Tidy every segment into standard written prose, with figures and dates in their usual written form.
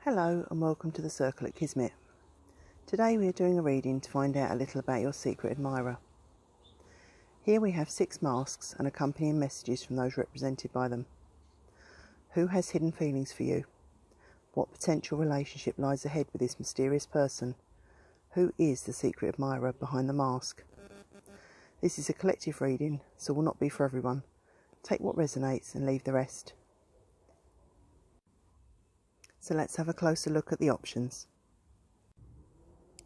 Hello and welcome to the Circle at Kismet. Today we are doing a reading to find out a little about your secret admirer. Here we have 6 masks and accompanying messages from those represented by them. Who has hidden feelings for you? What potential relationship lies ahead with this mysterious person? Who is the secret admirer behind the mask? This is a collective reading, so will not be for everyone. Take what resonates and leave the rest. So let's have a closer look at the options.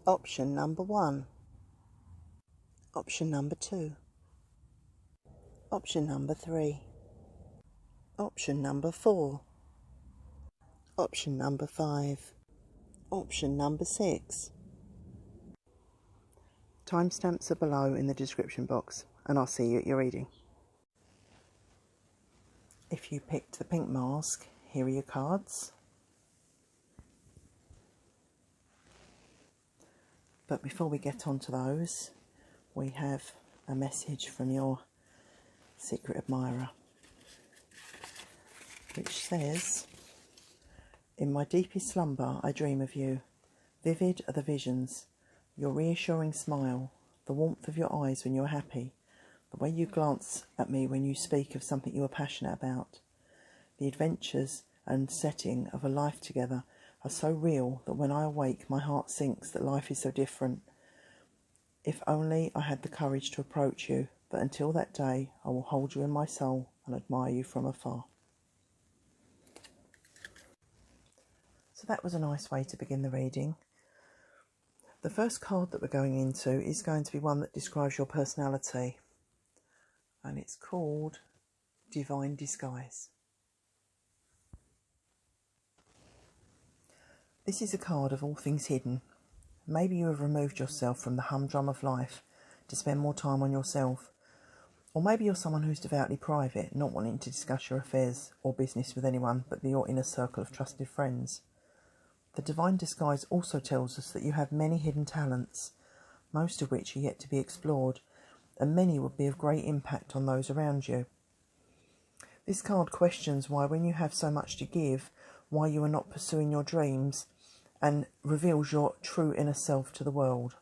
Option number 1. Option number 2. Option number 3. Option number 4. Option number 5. Option number 6. Timestamps are below in the description box, and I'll see you at your reading. If you picked the pink mask, here are your cards. But before we get on to those, we have a message from your secret admirer, which says, "In my deepest slumber I dream of you. Vivid are the visions, your reassuring smile, the warmth of your eyes when you are happy, the way you glance at me when you speak of something you are passionate about. The adventures and setting of a life together are so real that when I awake my heart sinks that life is so different. If only I had the courage to approach you, but until that day I will hold you in my soul and admire you from afar." So that was a nice way to begin the reading. The first card that we're going into is going to be one that describes your personality, and it's called Divine Disguise. This is a card of all things hidden. Maybe you have removed yourself from the humdrum of life to spend more time on yourself. Or maybe you're someone who's devoutly private, not wanting to discuss your affairs or business with anyone but your inner circle of trusted friends. The Divine Disguise also tells us that you have many hidden talents, most of which are yet to be explored, and many would be of great impact on those around you. This card questions why, when you have so much to give, why you are not pursuing your dreams, and reveals your true inner self to the world.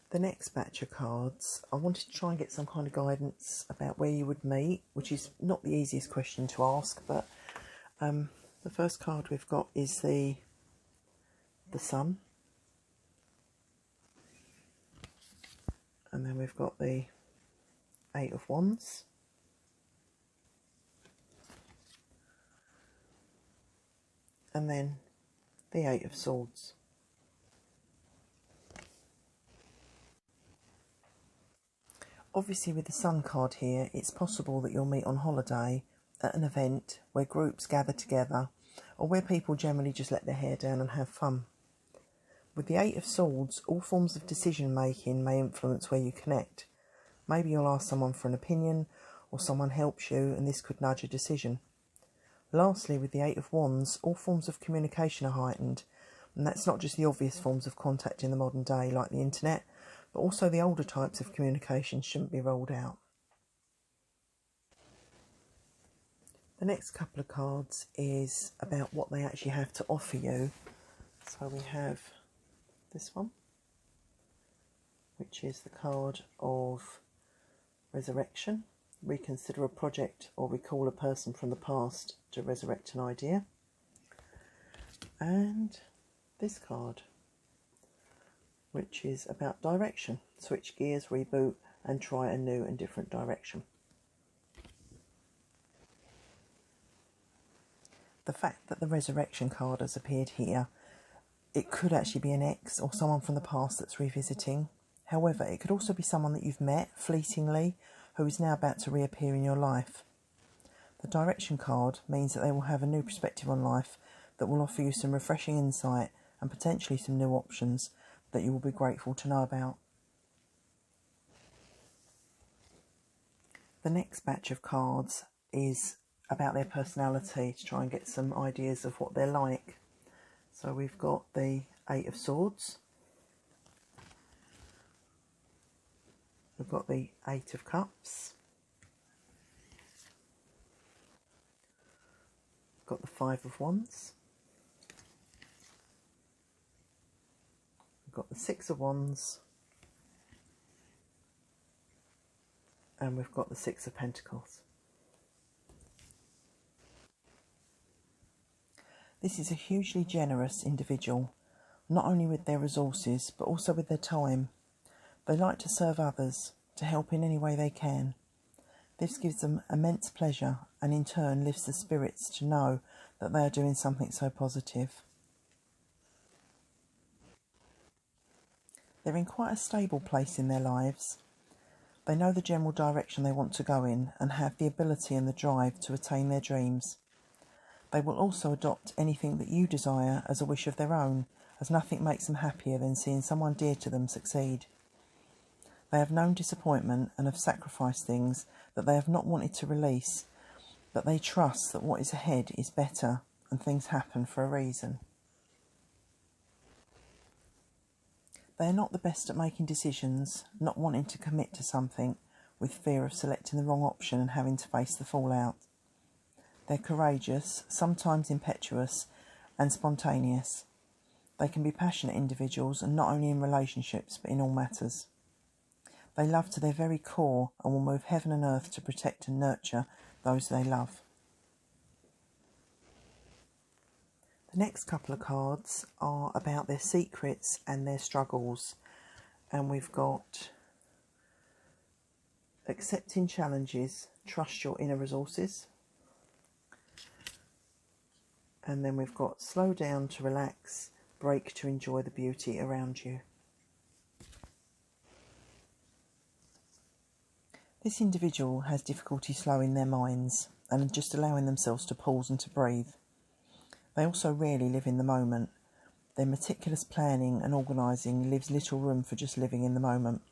The next batch of cards, I wanted to try and get some kind of guidance about where you would meet, which is not the easiest question to ask, but the first card we've got is the Sun, and then we've got the 8 of Wands, and then the 8 of Swords. Obviously with the Sun card here, it's possible that you'll meet on holiday at an event where groups gather together, or where people generally just let their hair down and have fun. With the 8 of Swords, all forms of decision making may influence where you connect. Maybe you'll ask someone for an opinion, or someone helps you and this could nudge a decision. Lastly, with the 8 of Wands, all forms of communication are heightened, and that's not just the obvious forms of contact in the modern day like the internet, but also the older types of communication shouldn't be ruled out. The next couple of cards is about what they actually have to offer you. So we have this one, which is the card of Resurrection. Reconsider a project or recall a person from the past to resurrect an idea. And this card, which is about direction. Switch gears, reboot, and try a new and different direction. The fact that the Resurrection card has appeared here, it could actually be an ex or someone from the past that's revisiting. However, it could also be someone that you've met fleetingly who is now about to reappear in your life. The Direction card means that they will have a new perspective on life that will offer you some refreshing insight and potentially some new options that you will be grateful to know about. The next batch of cards is about their personality, to try and get some ideas of what they're like. So we've got the 8 of Swords, we've got the 8 of Cups, got the Five of Wands. We've got the Six of Wands. And we've got the Six of Pentacles. This is a hugely generous individual, not only with their resources, but also with their time. They like to serve others, to help in any way they can. This gives them immense pleasure and in turn lifts the spirits to know that they are doing something so positive. They're in quite a stable place in their lives. They know the general direction they want to go in and have the ability and the drive to attain their dreams. They will also adopt anything that you desire as a wish of their own, as nothing makes them happier than seeing someone dear to them succeed. They have known disappointment and have sacrificed things that they have not wanted to release, but they trust that what is ahead is better and things happen for a reason. They are not the best at making decisions, not wanting to commit to something with fear of selecting the wrong option and having to face the fallout. They're courageous, sometimes impetuous and spontaneous. They can be passionate individuals, and not only in relationships but in all matters. They love to their very core and will move heaven and earth to protect and nurture those they love. The next couple of cards are about their secrets and their struggles. And we've got accepting challenges, trust your inner resources. And then we've got slow down to relax, break to enjoy the beauty around you. This individual has difficulty slowing their minds and just allowing themselves to pause and to breathe. They also rarely live in the moment. Their meticulous planning and organising leaves little room for just living in the moment.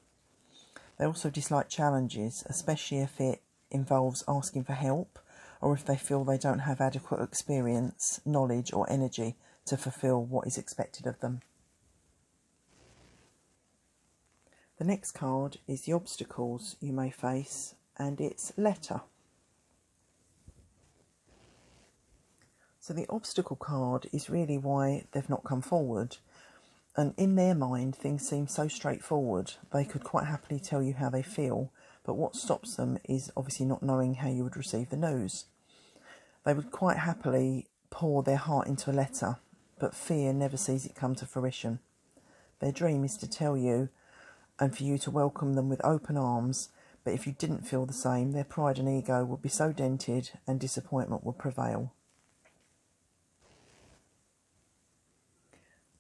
They also dislike challenges, especially if it involves asking for help or if they feel they don't have adequate experience, knowledge or energy to fulfil what is expected of them. The next card is the obstacles you may face, and it's letter. So the obstacle card is really why they've not come forward. And in their mind, things seem so straightforward. They could quite happily tell you how they feel, but what stops them is obviously not knowing how you would receive the news. They would quite happily pour their heart into a letter, but fear never sees it come to fruition. Their dream is to tell you and for you to welcome them with open arms, but if you didn't feel the same, their pride and ego would be so dented and disappointment would prevail.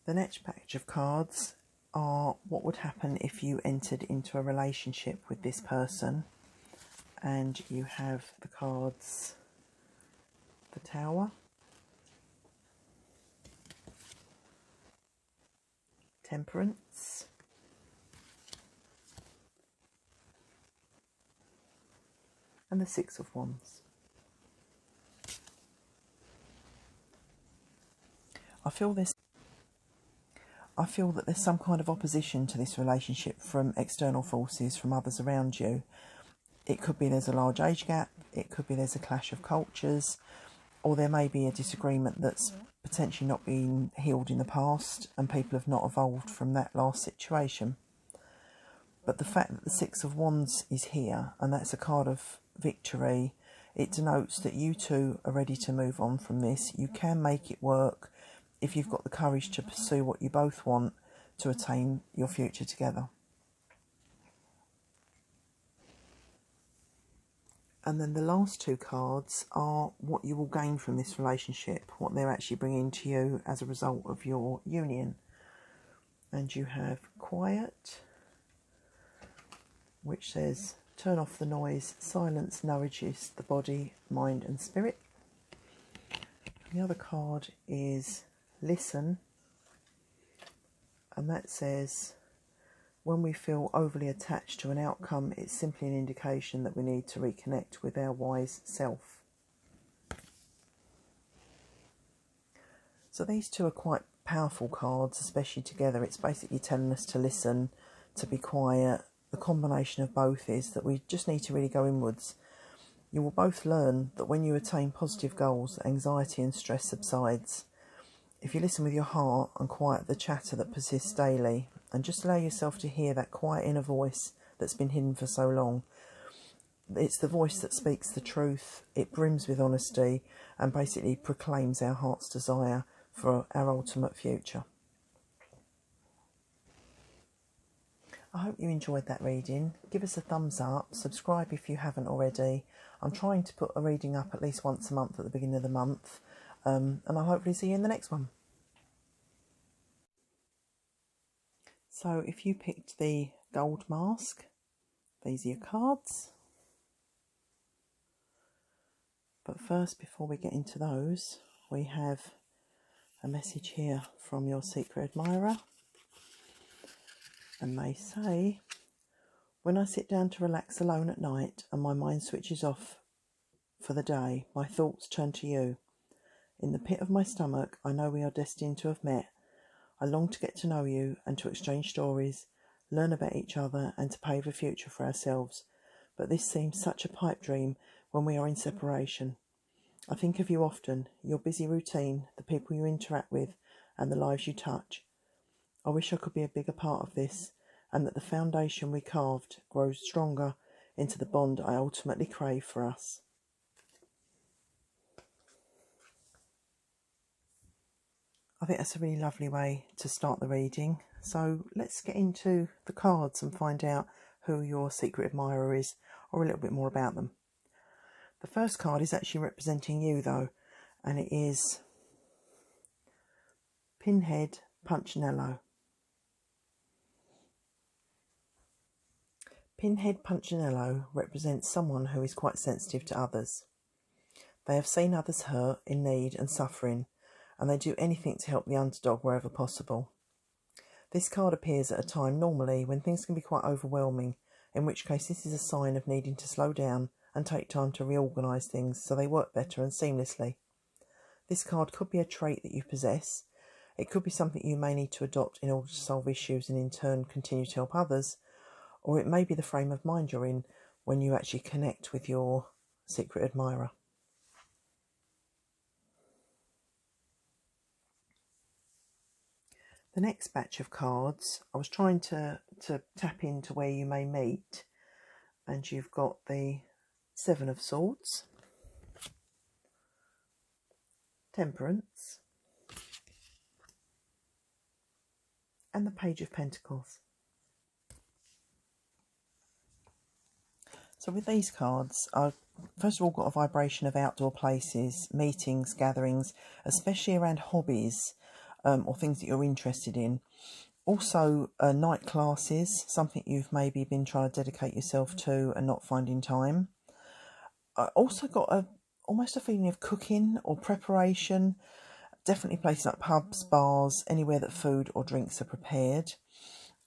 The next package of cards are what would happen if you entered into a relationship with this person. And you have the cards, the Tower, Temperance, and the Six of Wands. I feel that there's some kind of opposition to this relationship from external forces, from others around you. It could be there's a large age gap, it could be there's a clash of cultures, or there may be a disagreement that's potentially not been healed in the past and people have not evolved from that last situation. But the fact that the Six of Wands is here, and that's a card of victory, it denotes that you two are ready to move on from this. You can make it work if you've got the courage to pursue what you both want to attain your future together. And then the last two cards are what you will gain from this relationship, what they're actually bringing to you as a result of your union. And you have Quiet, which says, turn off the noise, silence nourishes the body, mind and spirit. And the other card is Listen, and that says, when we feel overly attached to an outcome, it's simply an indication that we need to reconnect with our wise self. So these two are quite powerful cards, especially together. It's basically telling us to listen, to be quiet. The combination of both is that we just need to really go inwards You will both learn that when you attain positive goals, anxiety and stress subsides. If you listen with your heart and quiet the chatter that persists daily, and just allow yourself to hear that quiet inner voice that's been hidden for so long, it's the voice that speaks the truth. It brims with honesty and basically proclaims our heart's desire for our ultimate future. I hope you enjoyed that reading. Give us a thumbs up, subscribe if you haven't already. I'm trying to put a reading up at least once a month at the beginning of the month, and I'll hopefully see you in the next one. So if you picked the gold mask, these are your cards. But first, before we get into those, we have a message here from your secret admirer. And they say, when I sit down to relax alone at night and my mind switches off for the day, my thoughts turn to you. In the pit of my stomach, I know we are destined to have met. I long to get to know you and to exchange stories, learn about each other and to pave a future for ourselves. But this seems such a pipe dream when we are in separation. I think of you often, your busy routine, the people you interact with and the lives you touch. I wish I could be a bigger part of this, and that the foundation we carved grows stronger into the bond I ultimately crave for us. I think that's a really lovely way to start the reading. So let's get into the cards and find out who your secret admirer is, or a little bit more about them. The first card is actually representing you though, and it is Pinhead Punchinello. Pinhead Punchinello represents someone who is quite sensitive to others. They have seen others hurt, in need and suffering, and they do anything to help the underdog wherever possible. This card appears at a time normally when things can be quite overwhelming, in which case this is a sign of needing to slow down and take time to reorganise things so they work better and seamlessly. This card could be a trait that you possess. It could be something you may need to adopt in order to solve issues and in turn continue to help others. Or it may be the frame of mind you're in when you actually connect with your secret admirer. The next batch of cards, I was trying to tap into where you may meet, and you've got the Seven of Swords, Temperance, and the Page of Pentacles. So with these cards, I've first of all got a vibration of outdoor places, meetings, gatherings, especially around hobbies or things that you're interested in. Also night classes, something you've maybe been trying to dedicate yourself to and not finding time. I also got almost a feeling of cooking or preparation, definitely places like pubs, bars, anywhere that food or drinks are prepared.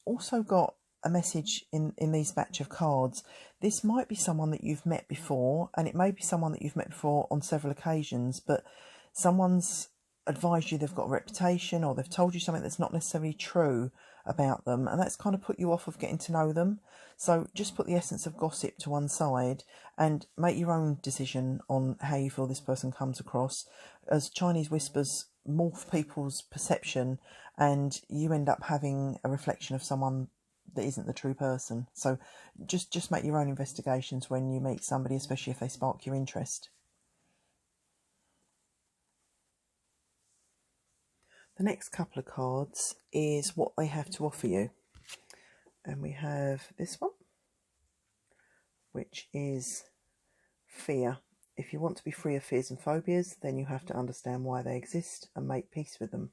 Also got a message in these batch of cards. This might be someone that you've met before, and it may be someone that you've met before on several occasions, but someone's advised you they've got a reputation, or they've told you something that's not necessarily true about them, and that's kind of put you off of getting to know them. So just put the essence of gossip to one side and make your own decision on how you feel this person comes across, as Chinese whispers morph people's perception and you end up having a reflection of someone that isn't the true person. So just make your own investigations when you meet somebody, especially if they spark your interest. The next couple of cards is what they have to offer you. And we have this one, which is fear. If you want to be free of fears and phobias, then you have to understand why they exist and make peace with them.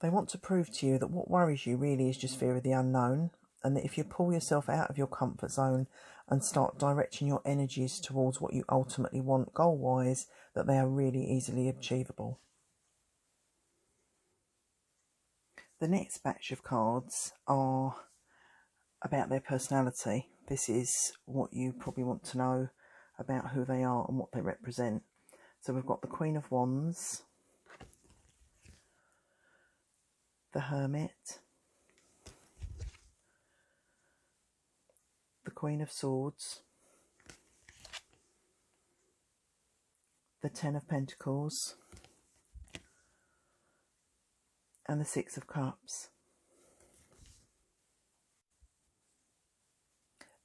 They want to prove to you that what worries you really is just fear of the unknown, and that if you pull yourself out of your comfort zone and start directing your energies towards what you ultimately want goal-wise, that they are really easily achievable. The next batch of cards are about their personality. This is what you probably want to know about who they are and what they represent. So we've got the Queen of Wands, the Hermit, the Queen of Swords, the Ten of Pentacles, and the Six of Cups.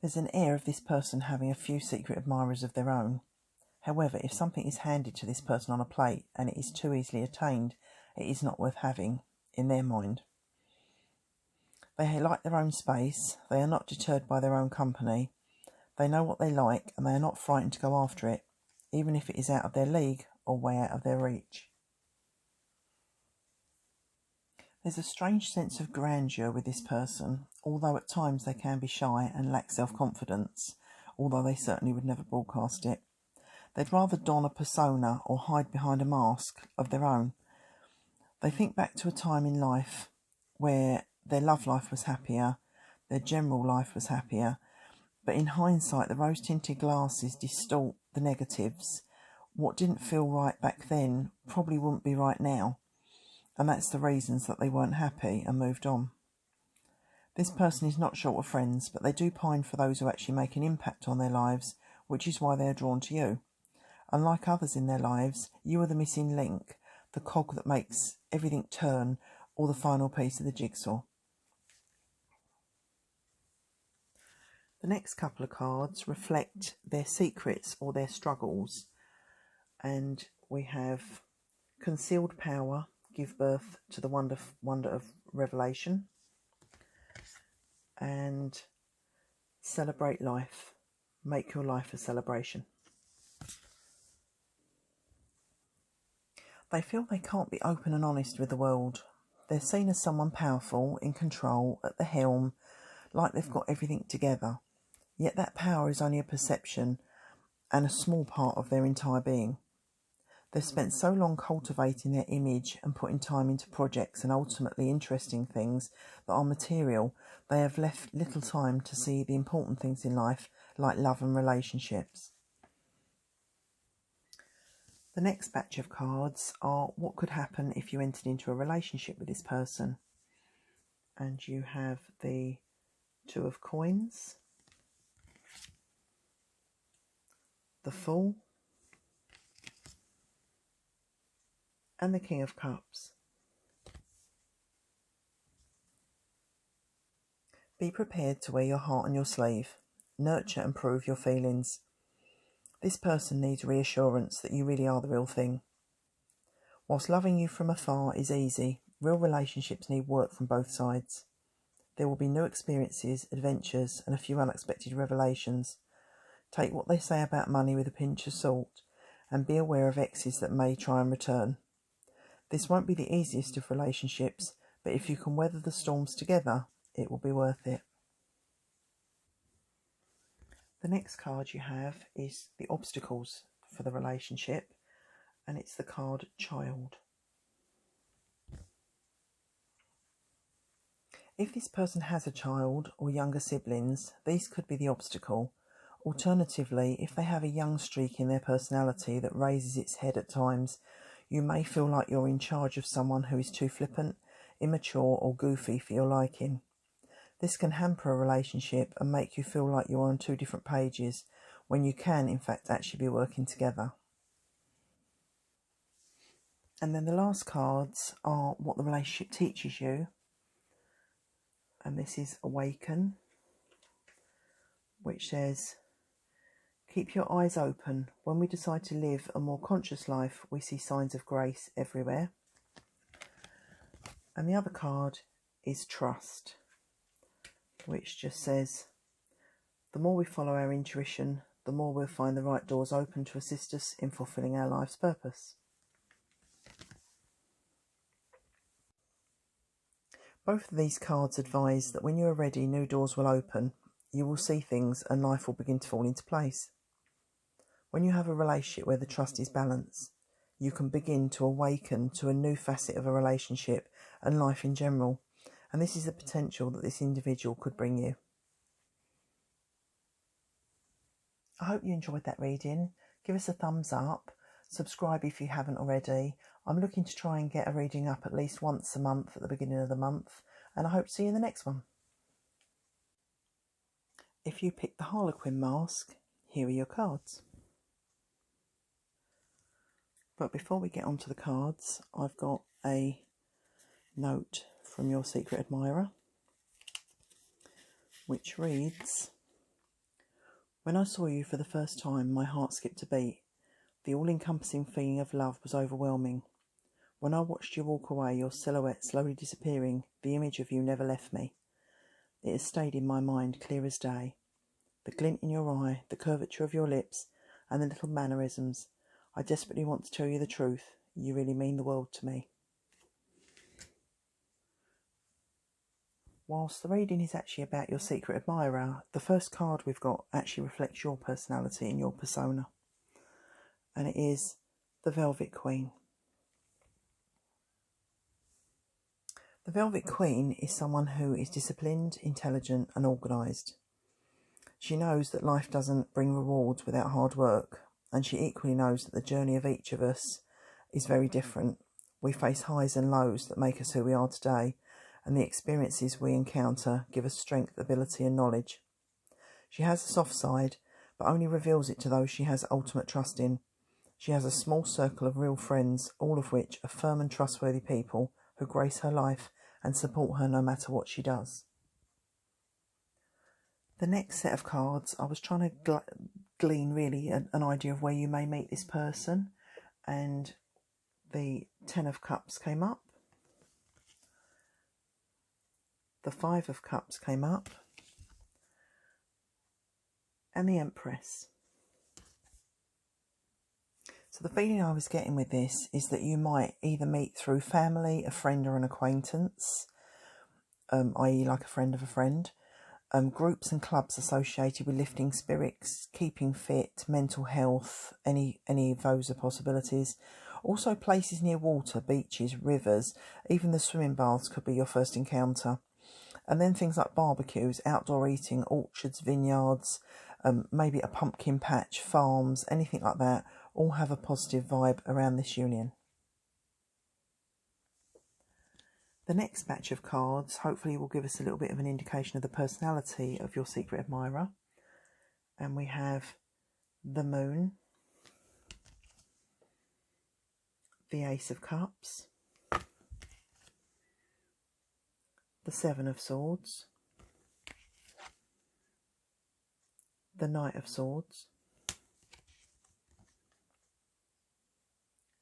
There's an air of this person having a few secret admirers of their own. However, if something is handed to this person on a plate and it is too easily attained, it is not worth having, in their mind. They like their own space, they are not deterred by their own company, they know what they like and they are not frightened to go after it, even if it is out of their league or way out of their reach. There's a strange sense of grandeur with this person, although at times they can be shy and lack self-confidence, although they certainly would never broadcast it. They'd rather don a persona or hide behind a mask of their own. They think back to a time in life where their love life was happier, their general life was happier, but in hindsight the rose-tinted glasses distort the negatives. What didn't feel right back then probably wouldn't be right now, and that's the reasons that they weren't happy and moved on. This person is not short of friends, but they do pine for those who actually make an impact on their lives, which is why they are drawn to you. Unlike others in their lives, you are the missing link, the cog that makes everything turn, or the final piece of the jigsaw. The next couple of cards reflect their secrets or their struggles, and we have Concealed Power, give birth to the wonder of revelation, and Celebrate Life, make your life a celebration. They feel they can't be open and honest with the world. They're seen as someone powerful, in control, at the helm, like they've got everything together. Yet that power is only a perception and a small part of their entire being. They've spent so long cultivating their image and putting time into projects and ultimately interesting things that are material, they have left little time to see the important things in life, like love and relationships. The next batch of cards are what could happen if you entered into a relationship with this person. And you have the Two of Coins, the Fool, and the King of Cups. Be prepared to wear your heart on your sleeve. Nurture and prove your feelings. This person needs reassurance that you really are the real thing. Whilst loving you from afar is easy, real relationships need work from both sides. There will be new experiences, adventures, and a few unexpected revelations. Take what they say about money with a pinch of salt, and be aware of exes that may try and return. This won't be the easiest of relationships, but if you can weather the storms together, it will be worth it. The next card you have is the obstacles for the relationship, and it's the card Child. If this person has a child or younger siblings, these could be the obstacle. Alternatively, if they have a young streak in their personality that raises its head at times, you may feel like you're in charge of someone who is too flippant, immature or goofy for your liking. This can hamper a relationship and make you feel like you're on two different pages, when you can, in fact, actually be working together. And then the last cards are what the relationship teaches you. And this is Awaken, which says, keep your eyes open. When we decide to live a more conscious life, we see signs of grace everywhere. And the other card is Trust, which just says, the more we follow our intuition, the more we'll find the right doors open to assist us in fulfilling our life's purpose. Both of these cards advise that when you are ready, new doors will open, you will see things and life will begin to fall into place. When you have a relationship where the trust is balanced, you can begin to awaken to a new facet of a relationship and life in general, and this is the potential that this individual could bring you. I hope you enjoyed that reading. Give us a thumbs up, subscribe if you haven't already. I'm looking to try and get a reading up at least once a month at the beginning of the month, and I hope to see you in the next one. If you pick the Harlequin Mask, here are your cards. But before we get onto the cards, I've got a note from your secret admirer, which reads, "When I saw you for the first time, my heart skipped a beat. The all-encompassing feeling of love was overwhelming. When I watched you walk away, your silhouette slowly disappearing, the image of you never left me. It has stayed in my mind clear as day. The glint in your eye, the curvature of your lips, and the little mannerisms. I desperately want to tell you the truth. You really mean the world to me." Whilst the reading is actually about your secret admirer, the first card we've got actually reflects your personality and your persona. And it is the Velvet Queen. The Velvet Queen is someone who is disciplined, intelligent and organised. She knows that life doesn't bring rewards without hard work, and she equally knows that the journey of each of us is very different. We face highs and lows that make us who we are today, and the experiences we encounter give us strength, ability and knowledge. She has a soft side, but only reveals it to those she has ultimate trust in. She has a small circle of real friends, all of which are firm and trustworthy people who grace her life and support her no matter what she does. The next set of cards, I was trying to glean really an idea of where you may meet this person, and the Ten of Cups came up, the Five of Cups came up, and the Empress. So the feeling I was getting with this is that you might either meet through family, a friend or an acquaintance, i.e. like a friend of a friend, groups and clubs associated with lifting spirits, keeping fit, mental health, any of those are possibilities. Also places near water, beaches, rivers, even the swimming baths could be your first encounter. And then things like barbecues, outdoor eating, orchards, vineyards, maybe a pumpkin patch, farms, anything like that, all have a positive vibe around this union. The next batch of cards hopefully will give us a little bit of an indication of the personality of your secret admirer. And we have the Moon, the Ace of Cups, the Seven of Swords, the Knight of Swords,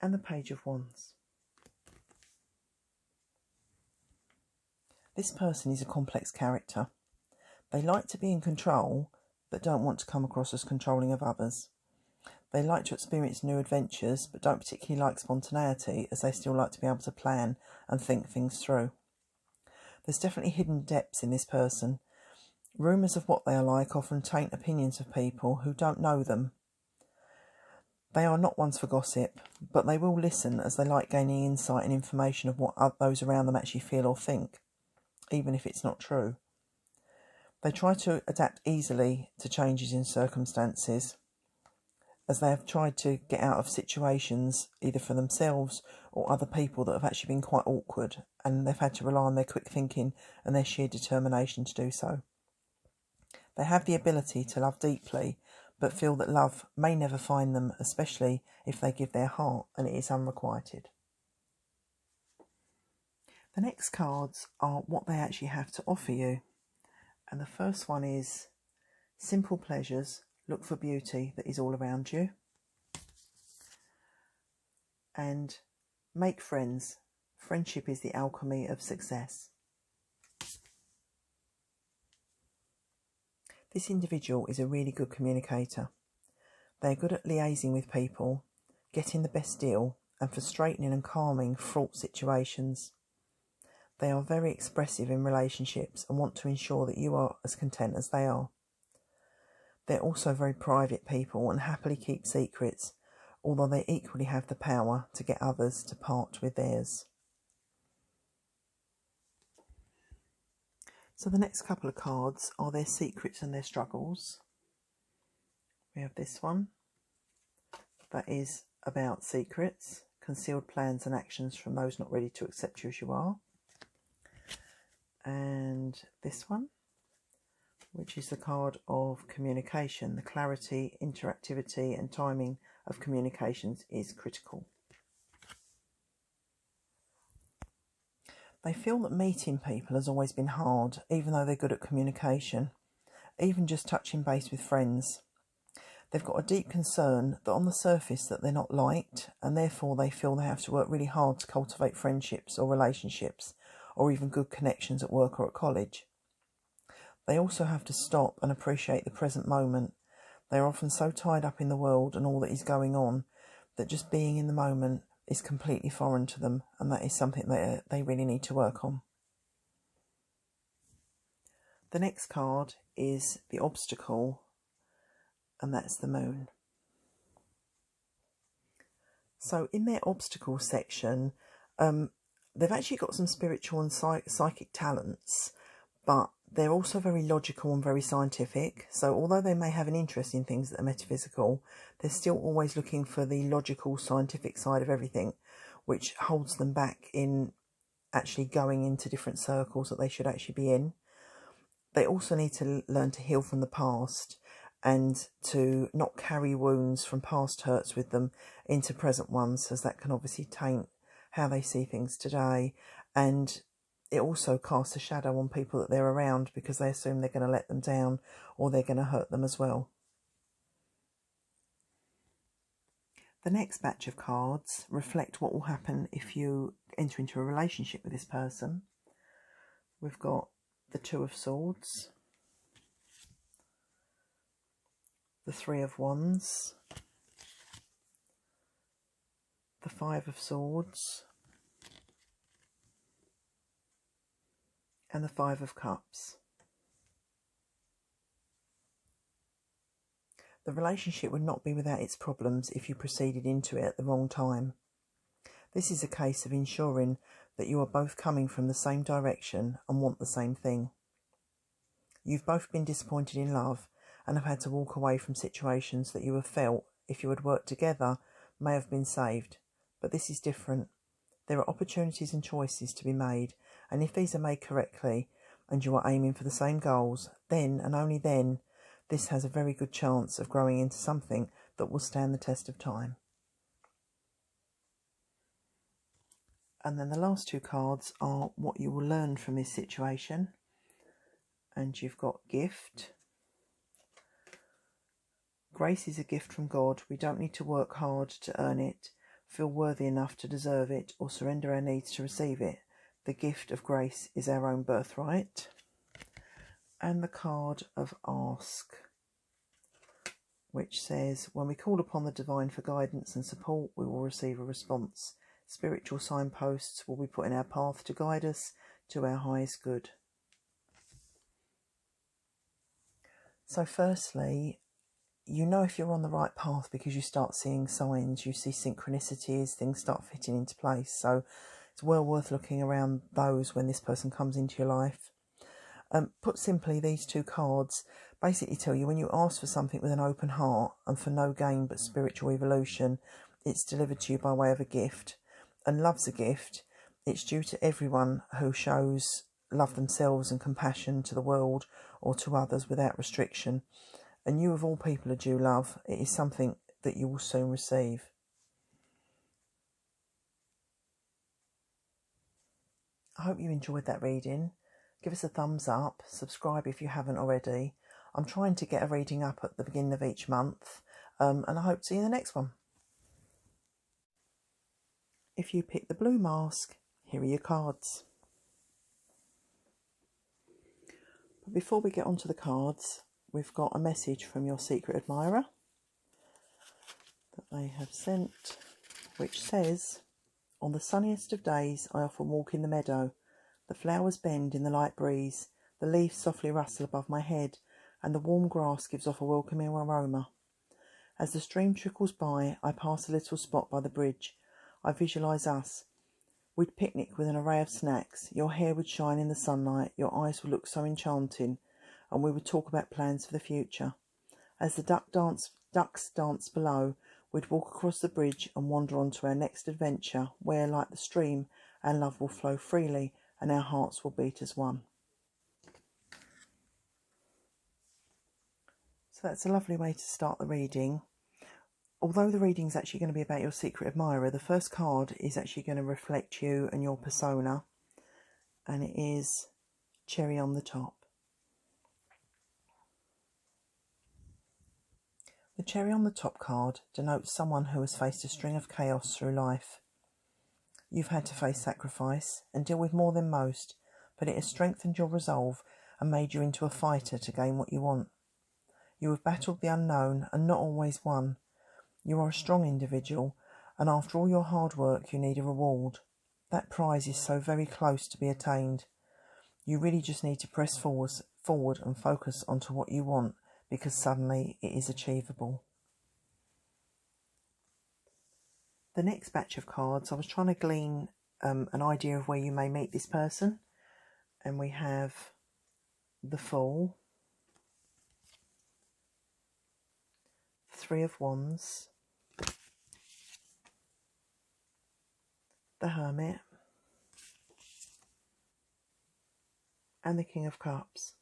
and the Page of Wands. This person is a complex character. They like to be in control, but don't want to come across as controlling of others. They like to experience new adventures, but don't particularly like spontaneity, as they still like to be able to plan and think things through. There's definitely hidden depths in this person. Rumours of what they are like often taint opinions of people who don't know them. They are not ones for gossip, but they will listen, as they like gaining insight and information of what those around them actually feel or think, even if it's not true. They try to adapt easily to changes in circumstances, as they have tried to get out of situations either for themselves or other people that have actually been quite awkward, and they've had to rely on their quick thinking and their sheer determination to do so. They have the ability to love deeply, but feel that love may never find them, especially if they give their heart and it is unrequited. The next cards are what they actually have to offer you. And the first one is Simple Pleasures, Look for Beauty that is all around you. And Make Friends, Friendship is the alchemy of success. This individual is a really good communicator. They're good at liaising with people, getting the best deal, and for straightening and calming fraught situations. They are very expressive in relationships and want to ensure that you are as content as they are. They're also very private people and happily keep secrets, although they equally have the power to get others to part with theirs. So the next couple of cards are their secrets and their struggles. We have this one that is about secrets, concealed plans and actions from those not ready to accept you as you are. And this one, which is the card of communication. The clarity, interactivity and timing of communications is critical. They feel that meeting people has always been hard, even though they're good at communication, even just touching base with friends. They've got a deep concern that on the surface that they're not liked, and therefore they feel they have to work really hard to cultivate friendships or relationships, or even good connections at work or at college. They also have to stop and appreciate the present moment. They are often so tied up in the world and all that is going on that just being in the moment is completely foreign to them, and that is something that they really need to work on. The next card is the obstacle, and that's the moon. So in their obstacle section, they've actually got some spiritual and psychic talents, but they're also very logical and very scientific. So although they may have an interest in things that are metaphysical, they're still always looking for the logical, scientific side of everything, which holds them back in actually going into different circles that they should actually be in. They also need to learn to heal from the past and to not carry wounds from past hurts with them into present ones, as that can obviously taint how they see things today. And it also casts a shadow on people that they're around because they assume they're going to let them down or they're going to hurt them as well. The next batch of cards reflect what will happen if you enter into a relationship with this person. We've got the Two of Swords, the Three of Wands, the Five of Swords, and the Five of Cups. The relationship would not be without its problems if you proceeded into it at the wrong time. This is a case of ensuring that you are both coming from the same direction and want the same thing. You've both been disappointed in love and have had to walk away from situations that you have felt, if you had worked together, may have been saved. But this is different. There are opportunities and choices to be made, and if these are made correctly and you are aiming for the same goals, then and only then this has a very good chance of growing into something that will stand the test of time. And then the last two cards are what you will learn from this situation. And you've got gift. Grace is a gift from God. We don't need to work hard to earn it, feel worthy enough to deserve it, or surrender our needs to receive it. The gift of grace is our own birthright. And the card of ask, which says, when we call upon the divine for guidance and support, we will receive a response. Spiritual signposts will be put in our path to guide us to our highest good. So firstly, you know if you're on the right path because you start seeing signs, you see synchronicities, things start fitting into place. So it's well worth looking around those when this person comes into your life. Put simply, these two cards basically tell you when you ask for something with an open heart and for no gain but spiritual evolution, it's delivered to you by way of a gift. And love's a gift. It's due to everyone who shows love themselves and compassion to the world or to others without restriction. And you of all people are due love. It is something that you will soon receive. I hope you enjoyed that reading. Give us a thumbs up, subscribe if you haven't already. I'm trying to get a reading up at the beginning of each month, and I hope to see you in the next one. If you pick the blue mask, here are your cards. But before we get onto the cards, we've got a message from your secret admirer that they have sent, which says, on the sunniest of days I often walk in the meadow. The flowers bend in the light breeze, the leaves softly rustle above my head, and the warm grass gives off a welcoming aroma. As the stream trickles by, I pass a little spot by the bridge. I visualise us. We'd picnic with an array of snacks. Your hair would shine in the sunlight, your eyes would look so enchanting, and we would talk about plans for the future. As the ducks dance below, we'd walk across the bridge and wander on to our next adventure, where, like the stream, our love will flow freely and our hearts will beat as one. that's a lovely way to start the reading. Although the reading is actually going to be about your secret admirer, the first card is actually going to reflect you and your persona, and it is Cherry on the Top. The cherry on the top card denotes someone who has faced a string of chaos through life. You've had to face sacrifice and deal with more than most, but it has strengthened your resolve and made you into a fighter to gain what you want. You have battled the unknown and not always won. You are a strong individual, and after all your hard work you need a reward. That prize is so very close to be attained. You really just need to press forward and focus onto what you want, because suddenly it is achievable. The next batch of cards, I was trying to glean an idea of where you may meet this person, and we have the Fool, Three of Wands, the Hermit, and the King of Cups.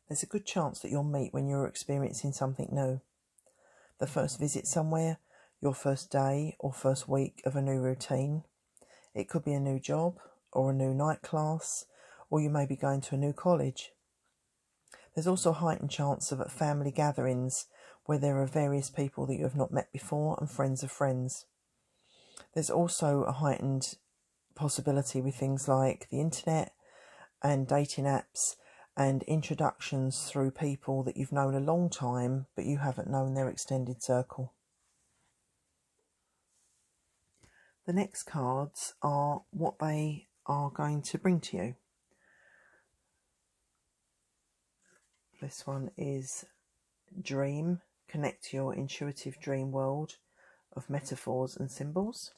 There's a good chance that you'll meet when you're experiencing something new. The first visit somewhere, your first day or first week of a new routine. It could be a new job or a new night class, or you may be going to a new college. There's also a heightened chance of at family gatherings where there are various people that you have not met before and friends of friends. There's also a heightened possibility with things like the internet and dating apps and introductions through people that you've known a long time but you haven't known their extended circle. The next cards are what they are going to bring to you. This one is Dream. Connect to your intuitive dream world of metaphors and symbols.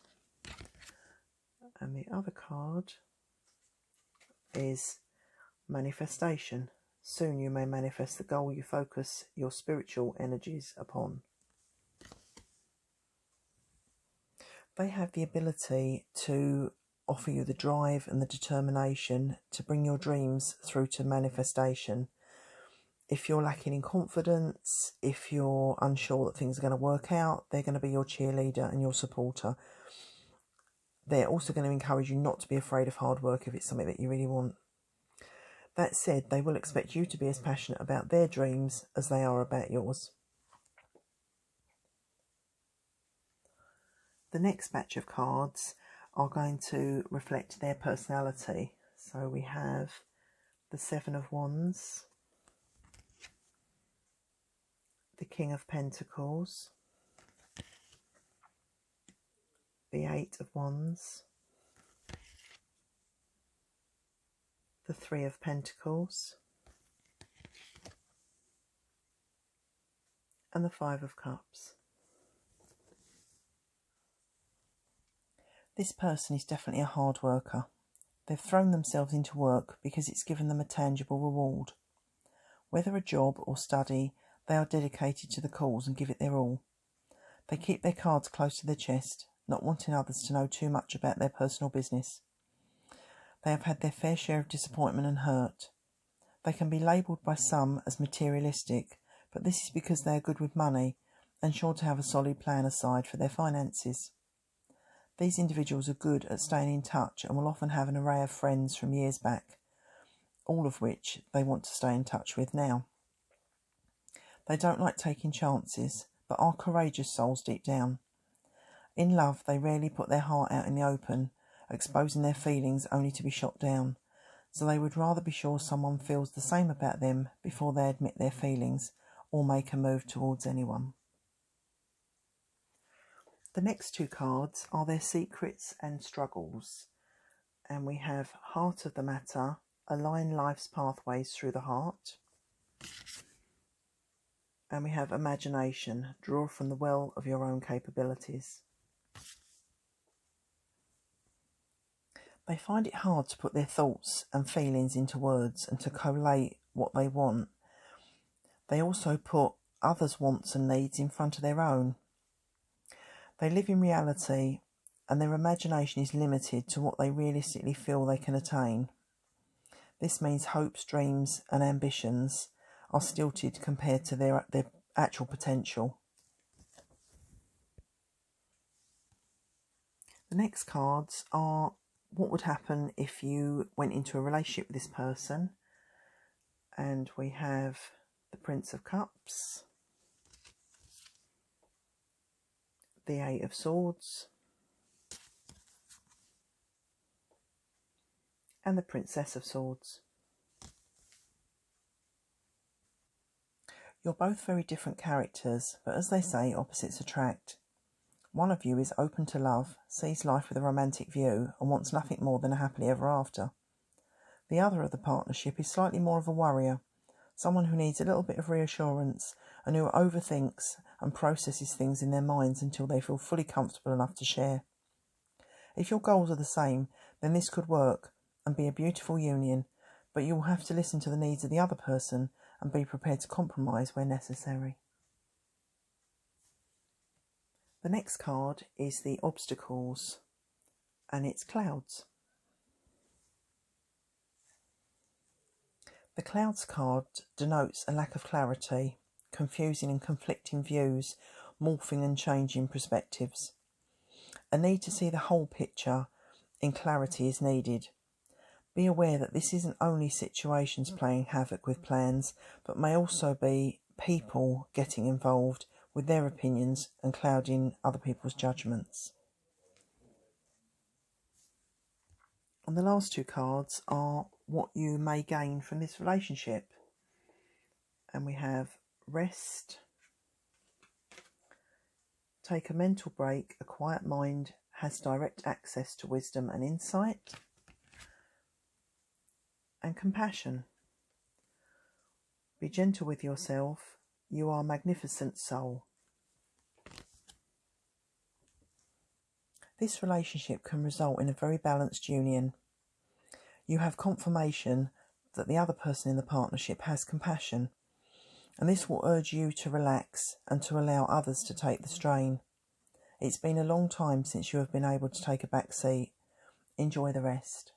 And the other card is Manifestation. Soon you may manifest the goal you focus your spiritual energies upon. They have the ability to offer you the drive and the determination to bring your dreams through to manifestation. If you're lacking in confidence, if you're unsure that things are going to work out, they're going to be your cheerleader and your supporter. They're also going to encourage you not to be afraid of hard work if it's something that you really want. That said, they will expect you to be as passionate about their dreams as they are about yours. The next batch of cards are going to reflect their personality. So we have the Seven of Wands, the King of Pentacles, the Eight of Wands, the Three of Pentacles, and the Five of Cups. This person is definitely a hard worker. They've thrown themselves into work because it's given them a tangible reward. Whether a job or study, they are dedicated to the cause and give it their all. They keep their cards close to their chest, not wanting others to know too much about their personal business. They have had their fair share of disappointment and hurt. They can be labelled by some as materialistic, but this is because they are good with money and sure to have a solid plan aside for their finances. These individuals are good at staying in touch and will often have an array of friends from years back, all of which they want to stay in touch with now. They don't like taking chances, but are courageous souls deep down. In love, they rarely put their heart out in the open, exposing their feelings only to be shot down, so they would rather be sure someone feels the same about them before they admit their feelings or make a move towards anyone. The next two cards are their secrets and struggles, and we have Heart of the Matter, align life's pathways through the heart, and we have Imagination, draw from the well of your own capabilities. They find it hard to put their thoughts and feelings into words and to collate what they want. They also put others' wants and needs in front of their own. They live in reality and their imagination is limited to what they realistically feel they can attain. This means hopes, dreams and ambitions are stilted compared to their actual potential. The next cards are what would happen if you went into a relationship with this person. And we have the Prince of Cups, the Eight of Swords, and the Princess of Swords. You're both very different characters, but as they say, opposites attract. One of you is open to love, sees life with a romantic view, and wants nothing more than a happily ever after. The other of the partnership is slightly more of a worrier, someone who needs a little bit of reassurance and who overthinks and processes things in their minds until they feel fully comfortable enough to share. If your goals are the same, then this could work and be a beautiful union, but you will have to listen to the needs of the other person and be prepared to compromise where necessary. The next card is the Obstacles, and it's clouds. The clouds card denotes a lack of clarity, confusing and conflicting views, morphing and changing perspectives. A need to see the whole picture in clarity is needed. Be aware that this isn't only situations playing havoc with plans, but may also be people getting involved with their opinions and clouding other people's judgments. And the last two cards are what you may gain from this relationship. And we have rest, take a mental break, a quiet mind has direct access to wisdom and insight, and compassion. Be gentle with yourself, you are a magnificent soul. This relationship can result in a very balanced union. You have confirmation that the other person in the partnership has compassion, and this will urge you to relax and to allow others to take the strain. It's been a long time since you have been able to take a back seat. Enjoy the rest.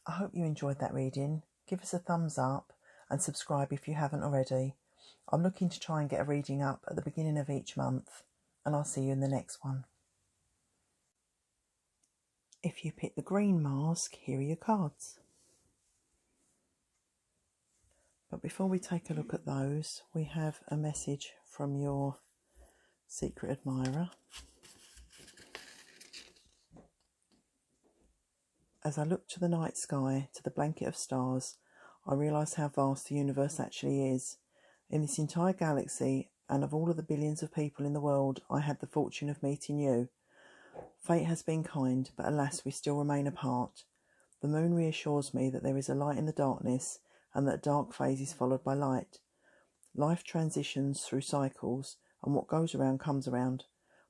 I hope you enjoyed that reading. Give us a thumbs up and subscribe if you haven't already. I'm looking to try and get a reading up at the beginning of each month, and I'll see you in the next one. If you pick the green mask, here are your cards. But before we take a look at those, we have a message from your secret admirer. As I look to the night sky, to the blanket of stars, I realise how vast the universe actually is. In this entire galaxy, and of all of the billions of people in the world, I had the fortune of meeting you. Fate has been kind, but alas, we still remain apart. The moon reassures me that there is a light in the darkness, and that dark phase is followed by light. Life transitions through cycles, and what goes around comes around.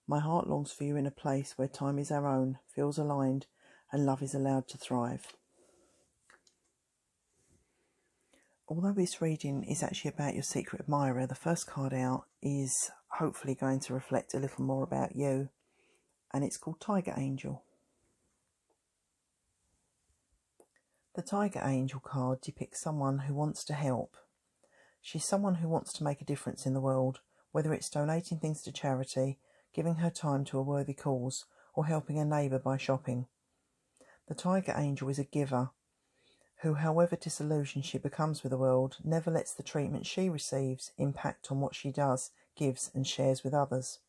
My heart longs for you in a place where time is our own, feels aligned, and love is allowed to thrive. Although this reading is actually about your secret admirer, the first card out is hopefully going to reflect a little more about you, and it's called Tiger Angel. The Tiger Angel card depicts someone who wants to help. She's someone who wants to make a difference in the world, whether it's donating things to charity, giving her time to a worthy cause, or helping a neighbour by shopping. The Tiger Angel is a giver who, however disillusioned she becomes with the world, never lets the treatment she receives impact on what she does, gives and shares with others.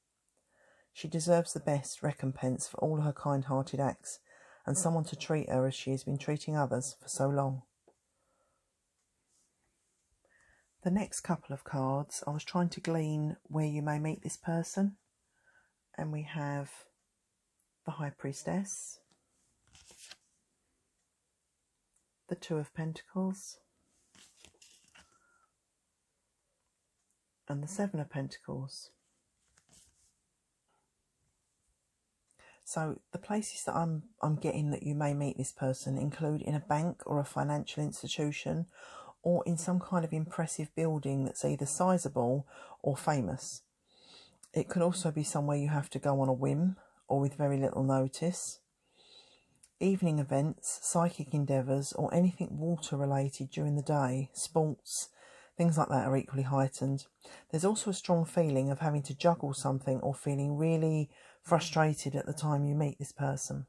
She deserves the best recompense for all her kind-hearted acts, and someone to treat her as she has been treating others for so long. The next couple of cards, I was trying to glean where you may meet this person, and we have the High Priestess, the Two of Pentacles, and the Seven of Pentacles. So the places that I'm getting that you may meet this person include in a bank or a financial institution, or in some kind of impressive building that's either sizable or famous. It could also be somewhere you have to go on a whim or with very little notice. evening events, psychic endeavours or anything water related during the day, sports, things like that are equally heightened. There's also a strong feeling of having to juggle something or feeling really frustrated at the time you meet this person.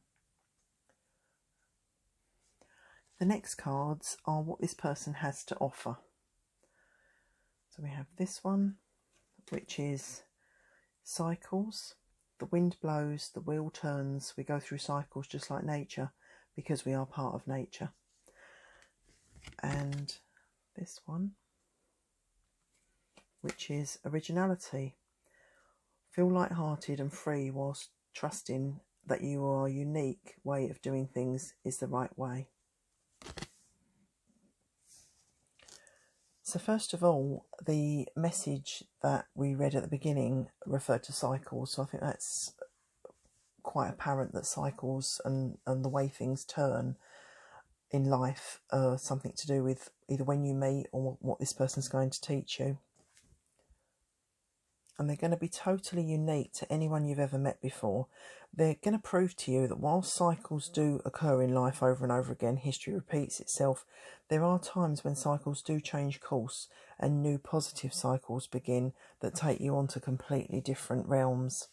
The next cards are what this person has to offer. So we have this one, which is cycles. The wind blows, the wheel turns, we go through cycles just like nature because we are part of nature. And this one, which is originality. Feel light-hearted and free whilst trusting that your unique way of doing things is the right way. So first of all, the message that we read at the beginning referred to cycles, so I think that's quite apparent that cycles and the way things turn in life are something to do with either when you meet or what this person's going to teach you. And they're going to be totally unique to anyone you've ever met before. They're going to prove to you that while cycles do occur in life over and over again, history repeats itself, there are times when cycles do change course and new positive cycles begin that take you on to completely different realms.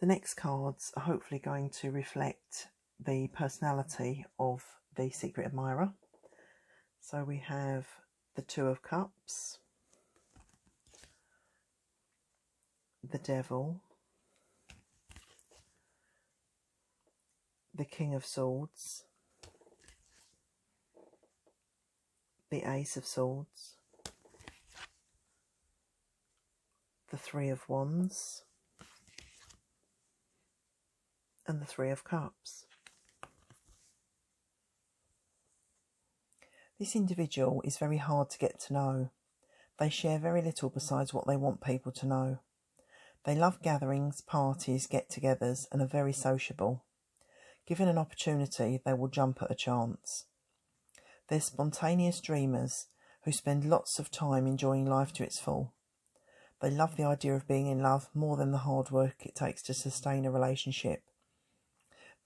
The next cards are hopefully going to reflect the personality of the secret admirer. So we have the Two of Cups, the Devil, the King of Swords, the Ace of Swords, the Three of Wands, and the Three of Cups. This individual is very hard to get to know. They share very little besides what they want people to know. They love gatherings, parties, get-togethers, and are very sociable. Given an opportunity, they will jump at a chance. They're spontaneous dreamers who spend lots of time enjoying life to its full. They love the idea of being in love more than the hard work it takes to sustain a relationship.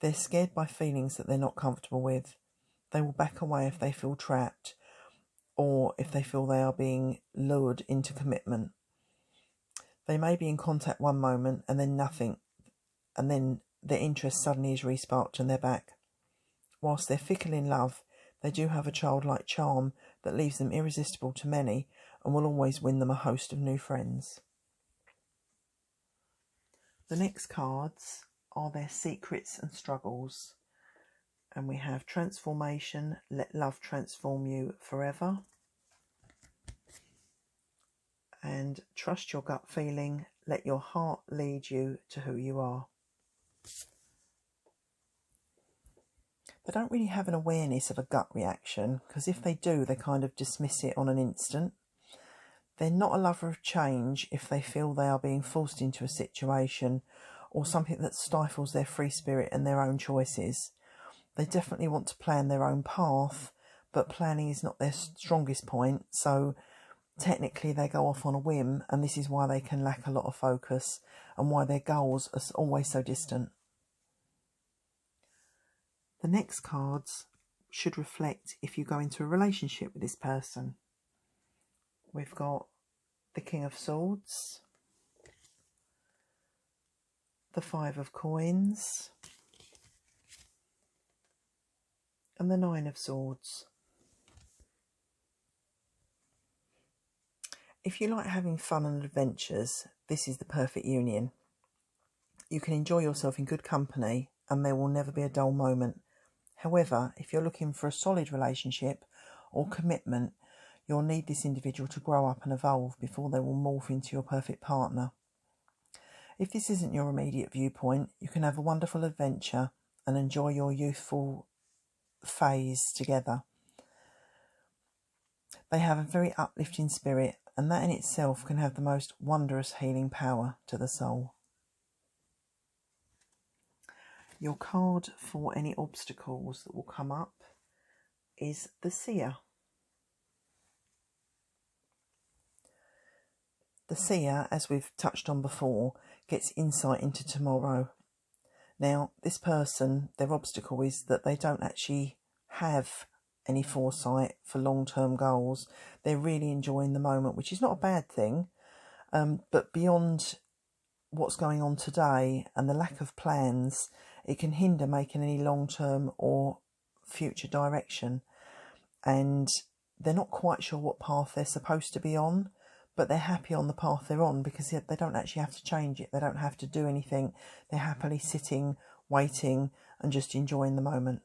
They're scared by feelings that they're not comfortable with. They will back away if they feel trapped or if they feel they are being lured into commitment. They may be in contact one moment and then nothing, and then their interest suddenly is resparked and they're back. Whilst they're fickle in love, they do have a childlike charm that leaves them irresistible to many and will always win them a host of new friends. The next cards are their secrets and struggles. And we have Transformation, Let Love Transform You Forever. And Trust Your Gut Feeling, Let Your Heart Lead You to Who You Are. They don't really have an awareness of a gut reaction, because if they do, they kind of dismiss it on an instant. They're not a lover of change if they feel they are being forced into a situation or something that stifles their free spirit and their own choices. They definitely want to plan their own path, but planning is not their strongest point, so technically they go off on a whim, and this is why they can lack a lot of focus and why their goals are always so distant. The next cards should reflect if you go into a relationship with this person. We've got the King of Swords, the Five of Coins, and the Nine of Swords. If you like having fun and adventures, this is the perfect union. You can enjoy yourself in good company and there will never be a dull moment. However, if you're looking for a solid relationship or commitment, you'll need this individual to grow up and evolve before they will morph into your perfect partner. If this isn't your immediate viewpoint, you can have a wonderful adventure and enjoy your youthful phase together. They have a very uplifting spirit, and that in itself can have the most wondrous healing power to the soul. Your card for any obstacles that will come up is the Seer. The Seer, as we've touched on before, gets insight into tomorrow. Now, this person, their obstacle is that they don't actually have any foresight for long-term goals. They're really enjoying the moment, which is not a bad thing, but beyond what's going on today and the lack of plans, it can hinder making any long-term or future direction. And they're not quite sure what path they're supposed to be on, but they're happy on the path they're on because they don't actually have to change it. They don't have to do anything. They're happily sitting, waiting, and just enjoying the moment.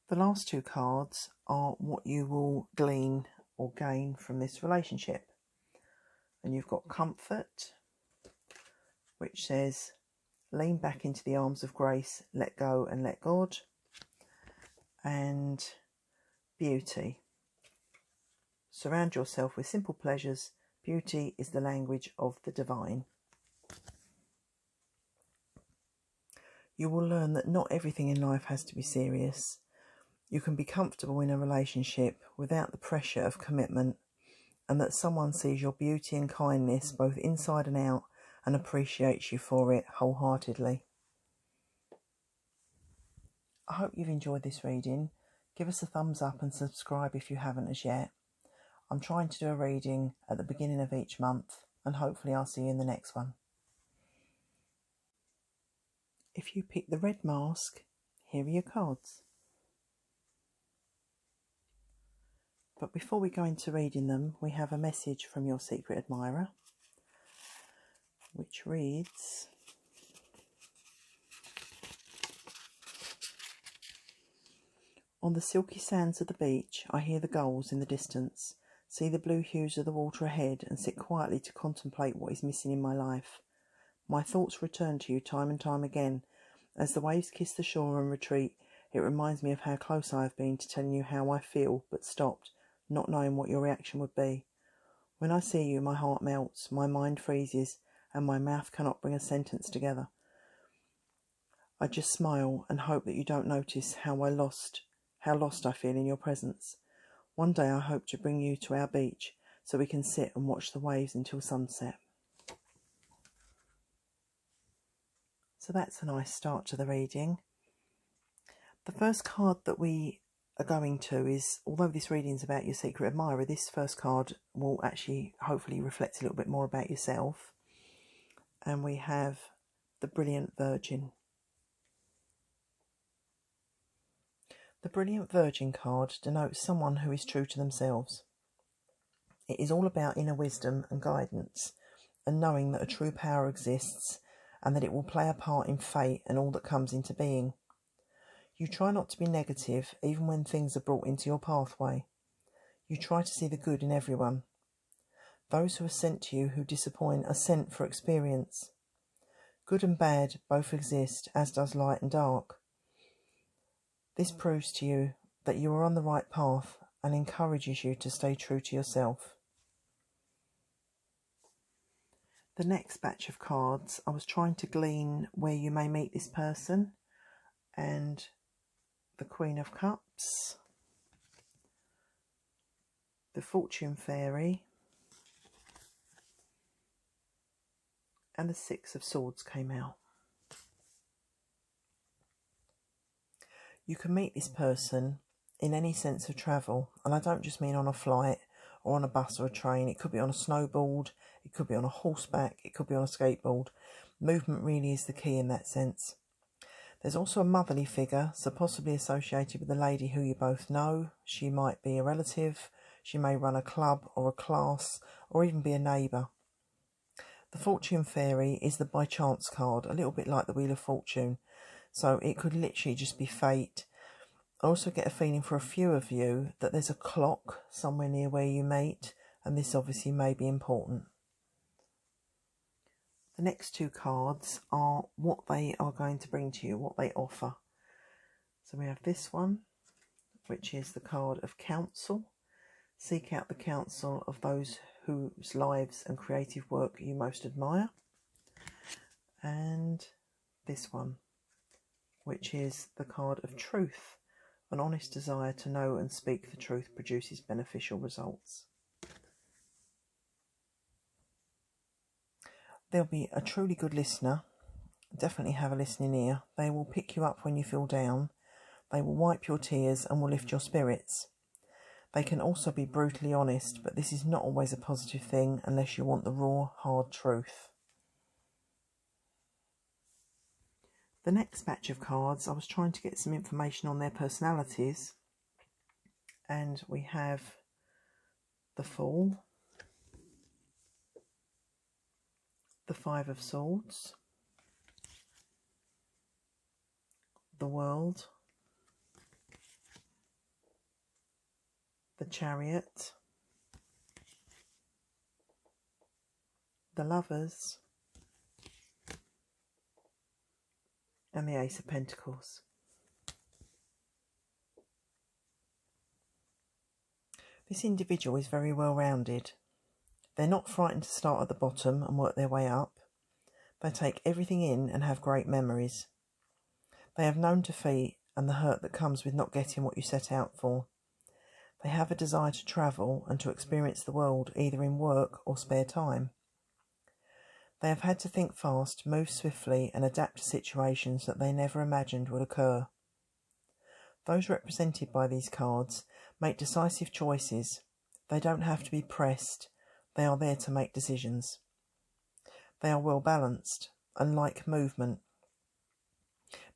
The last two cards are what you will glean or gain from this relationship. And you've got Comfort, which says, lean back into the arms of grace, let go and let God. And Beauty. Surround yourself with simple pleasures. Beauty is the language of the divine. You will learn that not everything in life has to be serious. You can be comfortable in a relationship without the pressure of commitment, and that someone sees your beauty and kindness both inside and out and appreciates you for it wholeheartedly. I hope you've enjoyed this reading. Give us a thumbs up and subscribe if you haven't as yet. I'm trying to do a reading at the beginning of each month, and hopefully I'll see you in the next one. If you pick the red mask, here are your cards. But before we go into reading them, we have a message from your secret admirer, which reads, on the silky sands of the beach, I hear the gulls in the distance, see the blue hues of the water ahead, and sit quietly to contemplate what is missing in my life. My thoughts return to you time and time again. As the waves kiss the shore and retreat, it reminds me of how close I have been to telling you how I feel, but stopped, not knowing what your reaction would be. When I see you, my heart melts, my mind freezes, and my mouth cannot bring a sentence together. I just smile and hope that you don't notice how lost I feel in your presence. One day I hope to bring you to our beach so we can sit and watch the waves until sunset. So that's a nice start to the reading. The first card that we are going to is, although this reading is about your secret admirer, this first card will actually hopefully reflect a little bit more about yourself. And we have the Brilliant Virgin. The Brilliant Virgin card denotes someone who is true to themselves. It is all about inner wisdom and guidance, and knowing that a true power exists and that it will play a part in fate and all that comes into being. You try not to be negative even when things are brought into your pathway. You try to see the good in everyone. Those who are sent to you who disappoint are sent for experience. Good and bad both exist, as does light and dark. This proves to you that you are on the right path and encourages you to stay true to yourself. The next batch of cards, I was trying to glean where you may meet this person, and the Queen of Cups, the Fortune Fairy, and the Six of Swords came out. You can meet this person in any sense of travel, and I don't just mean on a flight or on a bus or a train. It could be on a snowboard, it could be on a horseback, it could be on a skateboard. Movement really is the key in that sense. There's also a motherly figure, so possibly associated with a lady who you both know. She might be a relative, she may run a club or a class, or even be a neighbour. The Fortune Fairy is the by chance card, a little bit like the Wheel of Fortune, so it could literally just be fate. I also get a feeling for a few of you that there's a clock somewhere near where you meet, and this obviously may be important. The next two cards are what they are going to bring to you, what they offer. So we have this one, which is the card of counsel. Seek out the counsel of those whose lives and creative work you most admire. And this one, which is the card of truth. An honest desire to know and speak the truth produces beneficial results. There'll be a truly good listener definitely have a listening ear. They will pick you up when you feel down. They will wipe your tears and will lift your spirits. They can also be brutally honest, but this is not always a positive thing unless you want the raw, hard truth. The next batch of cards, I was trying to get some information on their personalities, and we have the Fool, the Five of Swords, the World, the Chariot, the Lovers, and the Ace of Pentacles. This individual is very well rounded. They're not frightened to start at the bottom and work their way up. They take everything in and have great memories. They have known defeat and the hurt that comes with not getting what you set out for. They have a desire to travel and to experience the world either in work or spare time. They have had to think fast, move swiftly and adapt to situations that they never imagined would occur. Those represented by these cards make decisive choices. They don't have to be pressed. They are there to make decisions. They are well balanced and like movement.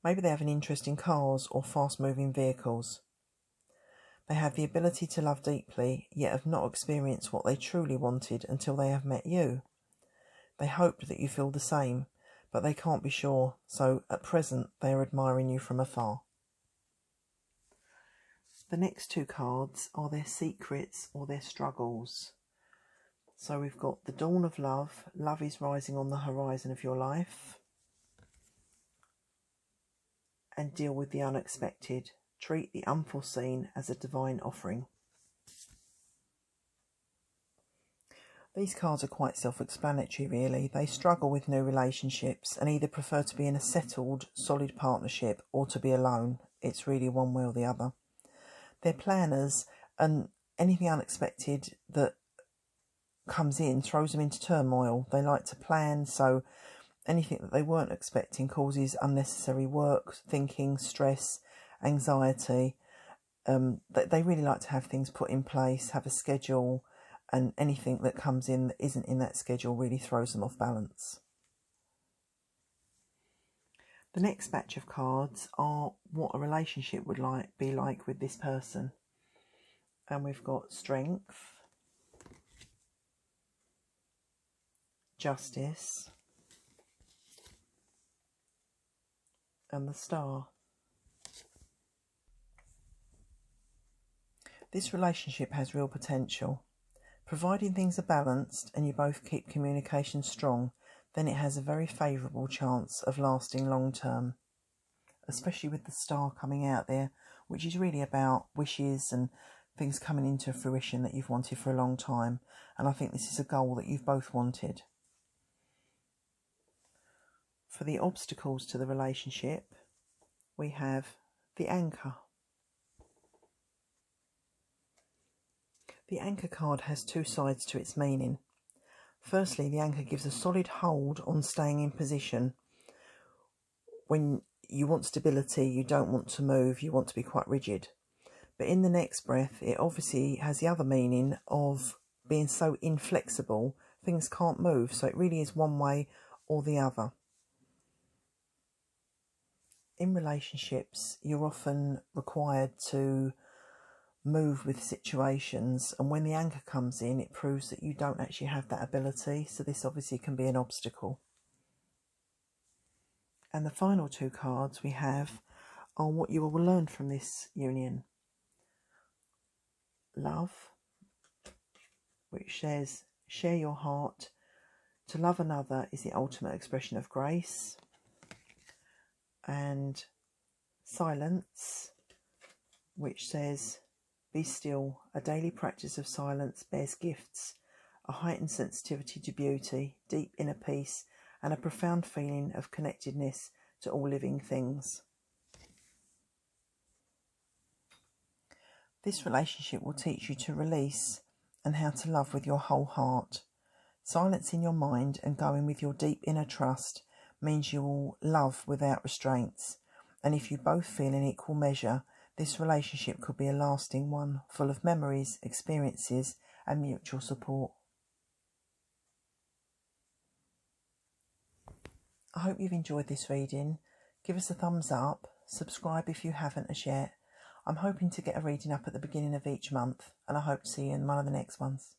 Maybe they have an interest in cars or fast-moving vehicles. They have the ability to love deeply, yet have not experienced what they truly wanted until they have met you. They hoped that you feel the same, but they can't be sure, so at present they are admiring you from afar. The next two cards are their secrets or their struggles. So we've got the Dawn of Love. Love is rising on the horizon of your life. And deal with the unexpected. Treat the unforeseen as a divine offering. These cards are quite self-explanatory, really. They struggle with new relationships and either prefer to be in a settled, solid partnership or to be alone. It's really one way or the other. They're planners, and anything unexpected that comes in throws them into turmoil. They like to plan, so anything that they weren't expecting causes unnecessary work, thinking, stress, anxiety. They really like to have things put in place, have a schedule, and anything that comes in that isn't in that schedule really throws them off balance. The next batch of cards are what a relationship would be like with this person. And we've got Strength, Justice, and the Star. This relationship has real potential. Providing things are balanced and you both keep communication strong, then it has a very favourable chance of lasting long term. Especially with the Star coming out there, which is really about wishes and things coming into fruition that you've wanted for a long time. And I think this is a goal that you've both wanted. For the obstacles to the relationship, we have the Anchor. The Anchor card has two sides to its meaning. Firstly, the Anchor gives a solid hold on staying in position. When you want stability, you don't want to move, you want to be quite rigid. But in the next breath, it obviously has the other meaning of being so inflexible, things can't move. So it really is one way or the other. In relationships, you're often required to move with situations, and when the Anchor comes in, it proves that you don't actually have that ability. So this obviously can be an obstacle. And the final two cards we have are what you will learn from this union. Love, which says, share your heart. To love another is the ultimate expression of grace. And Silence, which says, be still. A daily practice of silence bears gifts, a heightened sensitivity to beauty, deep inner peace, and a profound feeling of connectedness to all living things. This relationship will teach you to release and how to love with your whole heart. Silencing your mind and going with your deep inner trust means you will love without restraints, and if you both feel in equal measure, this relationship could be a lasting one, full of memories, experiences, and mutual support. I hope you've enjoyed this reading. Give us a thumbs up, subscribe if you haven't as yet. I'm hoping to get a reading up at the beginning of each month, and I hope to see you in one of the next ones.